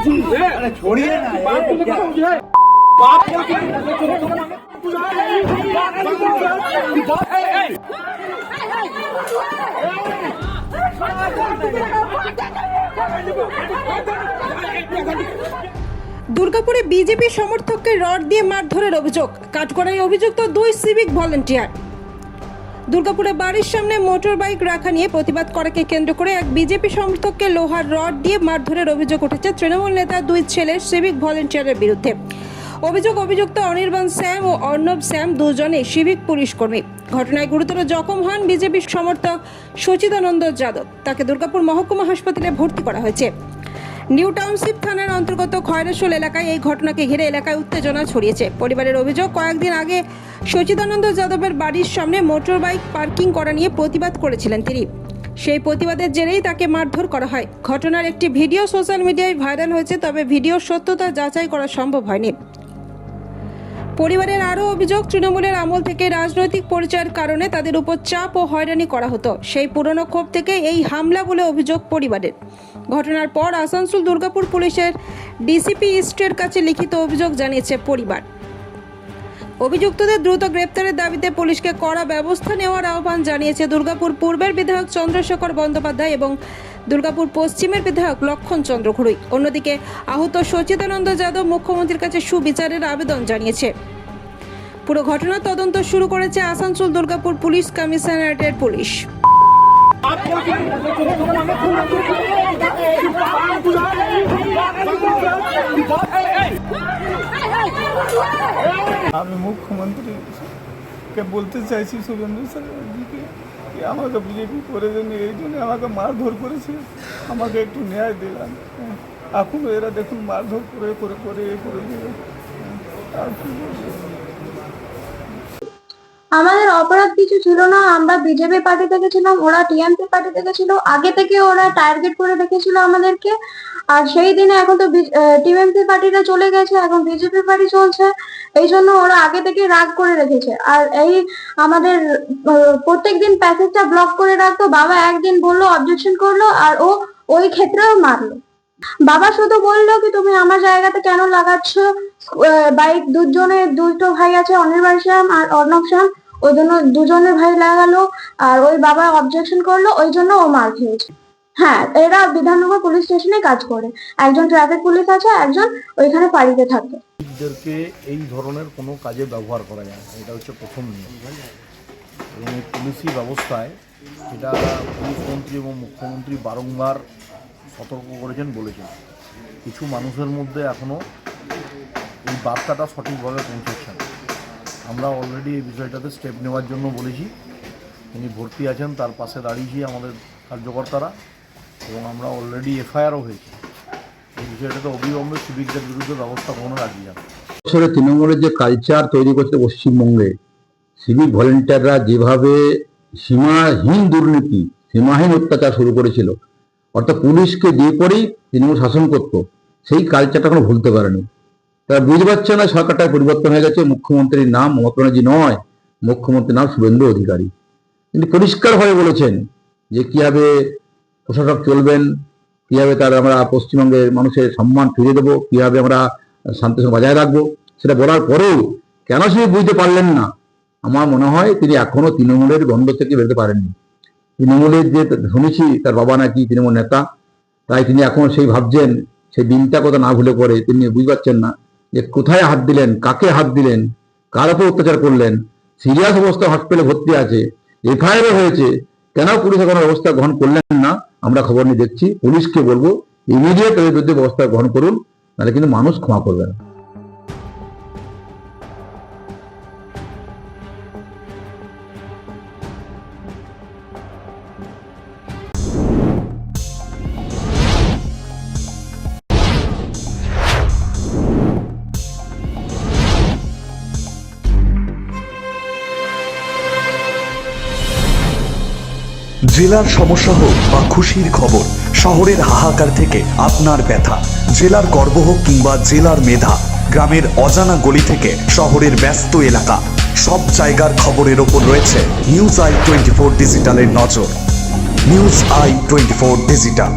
छोड़िए ना দুর্গাপুরে বিজেপি সমর্থককে রড দিয়ে মারধরের অভিযোগ, কাঠগড়ায় অভিযুক্ত দুই সিভিক ভলেন্টিয়ার। দুর্গাপুরে বাড়ির সামনে মোটর বাইক রাখা নিয়ে প্রতিবাদ করাকে কেন্দ্র করে এক বিজেপি সমর্থককে লোহার রড দিয়ে মারধরের অভিযোগ উঠেছে তৃণমূল নেতা দুই ছেলের সিভিক ভলেন্টিয়ারের বিরুদ্ধে। অভিযুক্ত অনির্বাণ শ্যাম ও অর্ণব শ্যাম দুজনে সিভিক পুলিশ কর্মী। ঘটনায় গুরুতর জখম হন বিজেপি সমর্থক সচিদানন্দ যাদব। তাকে দুর্গাপুর মহকুমা হাসপাতালে ভর্তি করা হয়েছে। নিউ টাউনশিপ থানার অন্তর্গত খয়রাশোল এলাকায় এই ঘটনাকে ঘিরে এলাকায় উত্তেজনা ছড়িয়েছে। পরিবারের অভিযোগ, কয়েকদিন আগে সচিদানন্দ যাদবের বাড়ির সামনে মোটর বাইক পার্কিং করা নিয়ে প্রতিবাদ করেছিলেন তিনি। সেই প্রতিবাদের জেরেই তাকে মারধর করা হয়। ঘটনার একটি ভিডিও সোশ্যাল মিডিয়ায় ভাইরাল হয়েছে, তবে ভিডিওর সত্যতা যাচাই করা সম্ভব হয়নি। পরিবারের আরও অভিযোগ, তৃণমূলের আমল থেকে রাজনৈতিক পরিচয়ের কারণে তাদের উপর চাপ ও হয়রানি করা হতো। সেই পুরনো ক্ষোভ থেকে এই হামলা বলে অভিযোগ পরিবারের। ঘটনার পর আসানসোল দুর্গাপুর পুলিশের ডিসিপি ইস্টের কাছে লিখিত অভিযোগ জানিয়েছে পরিবার। অভিযুক্তদের দ্রুত গ্রেপ্তারের দাবিতে পুলিশকে কড়া ব্যবস্থা নেওয়ার আহ্বান জানিয়েছে দুর্গাপুর পূর্বের বিধায়ক চন্দ্রশেখর বন্দ্যোপাধ্যায় এবং দুর্গাপুর পশ্চিমের বিধায়ক লক্ষণ চন্দ্র ঘুরুই। অন্যদিকে আহত সচিদানন্দ যাদব মুখ্যমন্ত্রীর কাছে সুবিচারের আবেদন জানিয়েছে। পুরো ঘটনার তদন্ত শুরু করেছে আসানসোল দুর্গাপুর পুলিশ কমিশনারেটের পুলিশ। আমি মুখ্যমন্ত্রীকে বলতে চাইছি শুভেন্দু স্যারকে যে আমাকে বিজেপি করে দেন, এই জন্য আমাকে মারধর করেছে, আমাকে একটু ন্যায় দিলাম। এখন এরা দেখুন মারধর করে করে করে এ করে দিবে। আর কি বলবো, আমাদের অপরাধ কিছু ছিল না। আমরা বিজেপি পার্টি থেকে ছিলাম, ওরা টিএমসি পার্টি থেকে ছিল। আগে থেকে ওরা টার্গেট করে রেখেছিল আমাদেরকে। আর সেই দিনে এখন তো টিএমসি পার্টিটা চলে গেছে, এখন বিজেপি পার্টি চলছে। এই জন্য ওরা আগে থেকে রাগ করে রেখেছে। আর এই আমাদের প্রত্যেকদিন প্যাসেজটা ব্লক করে রাখতো। বাবা একদিন বললো, অবজেকশন করলো, আর ও ওই ক্ষেত্রেও মারলো। বাবা শুধু বললো কি তুমি আমার জায়গাতে কেন লাগাচ্ছ, বাইক দুটো ভাই আছে, অনির্বাণ শ্যাম আর অর্ণব শ্যাম, ওই জন্য দুজনের ভাই লাগালো। আর ওই বাবা অবজেকশন করলো, ওই জন্য ও মার খেয়েছে। হ্যাঁ, এরা বিধাননগর পুলিশ স্টেশনে কাজ করে। একজন ট্রাফিক পুলিশ আছে, একজন ওইখানে পাড়িতে থাকে। এদেরকে এই ধরনের কোনো কাজে ব্যবহার করা যায় না, এটা হচ্ছে প্রথম নিয়ম। এবং এই পুলিশি ব্যবস্থায় এটা পুলিশ মন্ত্রী এবং মুখ্যমন্ত্রী বারংবার সতর্ক করেছেন, বলেছেন। কিছু মানুষের মধ্যে এখনও এই বার্তাটা সঠিকভাবে পৌঁছচ্ছে না। আমরা অলরেডি এই বিষয়টাতে স্টেপ নেওয়ার জন্য বলেছি। তিনি ভর্তি আছেন, তার পাশে দাঁড়িয়েছি আমাদের কার্যকর্তারা, এবং আমরা অলরেডি এফআইআরও হয়েছে। এই বিষয়টাতে অবিলম্বে সিভিকদের বিরুদ্ধে ব্যবস্থা গ্রহণে রাখি যাবে। আসলে তৃণমূলের যে কালচার তৈরি করছে পশ্চিমবঙ্গে, সিভিক ভলেন্টিয়াররা যেভাবে সীমাহীন দুর্নীতি, সীমাহীন অত্যাচার শুরু করেছিল, অর্থাৎ পুলিশকে দিয়ে করেই তৃণমূল শাসন করত, সেই কালচারটা কোনো ভুলতে পারেনি। তারা বুঝতে পারছে না সরকারটার পরিবর্তন হয়ে গেছে, মুখ্যমন্ত্রীর নাম মমতা ব্যানার্জি নয়, মুখ্যমন্ত্রীর নাম শুভেন্দু অধিকারী। তিনি পরিষ্কারভাবে বলেছেন যে কীভাবে প্রশাসক চলবেন, কীভাবে তার আমরা পশ্চিমবঙ্গের মানুষের সম্মান ফিরিয়ে দেবো, কীভাবে আমরা শান্তি বজায় রাখবো। সেটা বলার পরেও কেন সে বুঝতে পারলেন না? আমার মনে হয় তিনি এখনো তৃণমূলের দ্বন্দ্ব থেকে বেরোতে পারেননি। তৃণমূলের যে শুনেছি তার বাবা নাকি তৃণমূল নেতা, তাই তিনি এখন সেই ভাবছেন, সেই দিনটা কথা না ভুলে করে তিনি বুঝতে পারছেন না যে কোথায় হাত দিলেন, কাকে হাত দিলেন, কার উপর অত্যাচার করলেন। সিরিয়াস অবস্থা হসপিটালে ভর্তি আছে, এফআইআরও হয়েছে, কেন পুলিশ কোনো ব্যবস্থা গ্রহণ করলেন না? আমরা খবর নিয়ে দেখছি। পুলিশকে বলবো ইমিডিয়েট এর বিরুদ্ধে ব্যবস্থা গ্রহণ করুন, নাহলে কিন্তু মানুষ ক্ষমা করবে না। জেলার সমস্যা হোক বা খুশির খবর, শহরের হাহাকার থেকে আপনার ব্যথা, জেলার গর্ব হোক কিংবা জেলার মেধা, গ্রামের অজানা গলি থেকে শহরের ব্যস্ত এলাকা, সব জায়গার খবরের ওপর রয়েছে নিউজ আই 24 ডিজিটালের নজর। News I 24 digital.